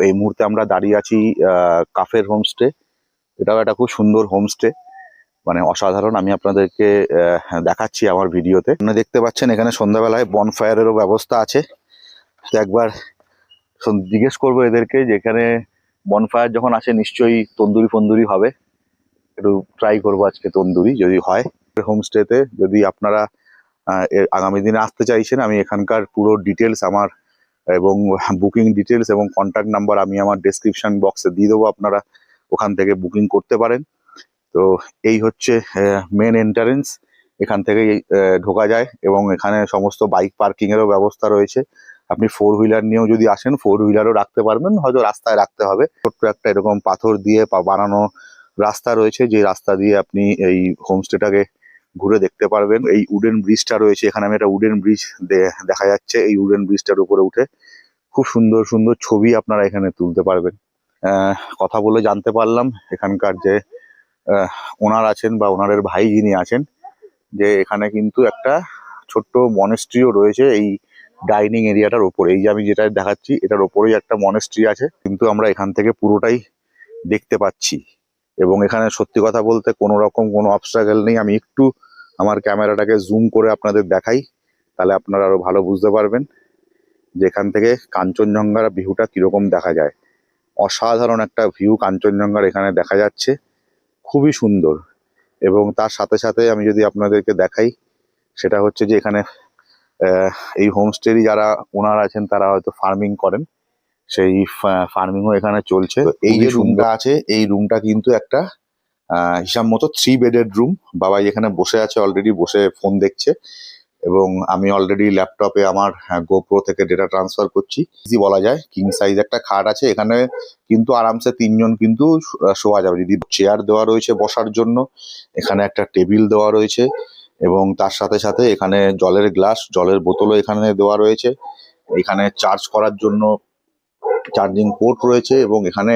এই মুহূর্তে আমরা দাঁড়িয়ে আছি কাফের হোমস্টে। এটাও একটা খুব সুন্দর হোমস্টে, মানে অসাধারণ। আমি আপনাদেরকে দেখাচ্ছি আমার ভিডিওতে। আপনারা দেখতে পাচ্ছেন এখানে সন্ধ্যাবেলায় বনফায়ারেরও ব্যবস্থা আছে। তো একবার জিজ্ঞেস করবো এদেরকে যে এখানে বনফায়ার যখন আসে নিশ্চয়ই তন্দুরি ফন্দুরি হবে। একটু ট্রাই করবো আজকে তন্দুরি যদি হয়। হোমস্টেতে যদি আপনারা আগামী দিনে আসতে চাইছেন, আমি এখানকার পুরো ডিটেলস আমার এবং বুকিং ডিটেলস এবং কন্ট্যাক্ট নাম্বার আমি আমার ডেসক্রিপশন বক্সে দিয়ে দেবো, আপনারা ওখান থেকে বুকিং করতে পারেন। তো এই হচ্ছে মেন এন্ট্রান্স, এখান থেকে ঢোকা যায় এবং এখানে সমস্ত বাইক পার্কিংয়েরও ব্যবস্থা রয়েছে। আপনি 4 হুইলার নিয়েও যদি আসেন 4 হুইলারও রাখতে পারবেন, হয়তো রাস্তায় রাখতে হবে। ছোট্ট একটা এরকম পাথর দিয়ে বানানো রাস্তা রয়েছে, যে রাস্তা দিয়ে আপনি এই হোমস্টেটাকে ঘুরে দেখতে পারবেন। এই উডেন ব্রিজটা রয়েছে এখানে, আমি একটা উডেন ব্রিজ দেখা যাচ্ছে। এই উডেন ব্রিজটার উপরে উঠে খুব সুন্দর সুন্দর ছবি আপনারা এখানে তুলতে পারবেন। কথা বলে জানতে পারলাম এখানকার যে ওনার আছেন বা ওনারের ভাই যিনি আছেন, যে এখানে কিন্তু একটা ছোট্ট মনেস্ট্রিও রয়েছে এই ডাইনিং এরিয়াটার ওপরে। এই যে আমি যেটা দেখাচ্ছি এটার ওপরেই একটা মনেস্ট্রি আছে, কিন্তু আমরা এখান থেকে পুরোটাই দেখতে পাচ্ছি। এবং এখানে সত্যি কথা বলতে কোনো রকম কোনো অবস্ট্রাগল নেই। আমি একটু আমার ক্যামেরাটাকে জুম করে আপনাদের দেখাই, তাহলে আপনারা আরো ভালো বুঝতে পারবেন যে এখান থেকে কাঞ্চনজঙ্ঘার ভিউটা কিরকম দেখা যায়। অসাধারণ একটা ভিউ কাঞ্চনজঙ্ঘার এখানে দেখা যাচ্ছে, খুবই সুন্দর। এবং তার সাথে সাথে আমি যদি আপনাদেরকে দেখাই, সেটা হচ্ছে যে এখানে এই হোমস্টেরই যারা ওনার আছেন তারা হয়তো ফার্মিং করেন, সেই ফার্মিংও এখানে চলছে। এই যে রুমটা আছে এই রুমটা কিন্তু একটা হিসাব মতো 3 বেডের রুম। বাবাই এখানে বসে আছে, অলরেডি বসে ফোন দেখছে, এবং আমি অলরেডি ল্যাপটপে আমার গোপ্রো থেকে ডেটা ট্রান্সফার করছি। ইজি বলা যায়, কিং সাইজ একটা খাট আছে এখানে, কিন্তু আরামসে 3 জন কিন্তু শোয়া যাবে। যদি চেয়ার দেওয়া রয়েছে বসার জন্য, এখানে একটা টেবিল দেওয়া রয়েছে, এবং তার সাথে সাথে এখানে জলের গ্লাস, জলের বোতলও এখানে দেওয়া রয়েছে। এখানে চার্জ করার জন্য চার্জিং পোর্ট রয়েছে, এবং এখানে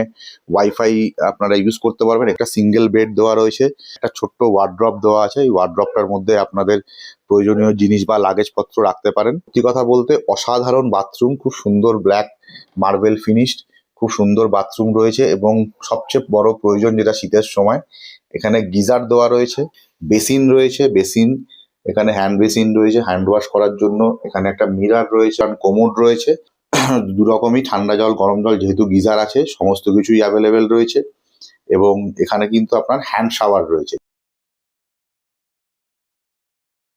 ওয়াইফাই আপনারা ইউজ করতে পারবেন। একটা সিঙ্গেল বেড দেওয়া রয়েছে, একটা ছোট্ট ওয়ার্ড্রপ দেওয়া আছে। এই ওয়ার্ড্রপটার মধ্যে আপনাদের প্রয়োজনীয় জিনিস বা লাগেজপত্র রাখতে পারেন। সত্যি কথা বলতে অসাধারণ বাথরুম, খুব সুন্দর ব্ল্যাক মার্বেল ফিনিশড, খুব সুন্দর বাথরুম রয়েছে। এবং সবচেয়ে বড় প্রয়োজন যেটা শীতের সময়, এখানে গিজার দেওয়া রয়েছে, বেসিন রয়েছে, বেসিন এখানে হ্যান্ড বেসিন রয়েছে হ্যান্ড ওয়াশ করার জন্য। এখানে একটা মিরার রয়েছে, কোমোড রয়েছে। দু রকমই, ঠান্ডা জল গরম জল, যেহেতু গিজার আছে সমস্ত কিছুই অ্যাভেলেবেল রয়েছে। এবং এখানে কিন্তু আপনার হ্যান্ড শাওয়ার রয়েছে।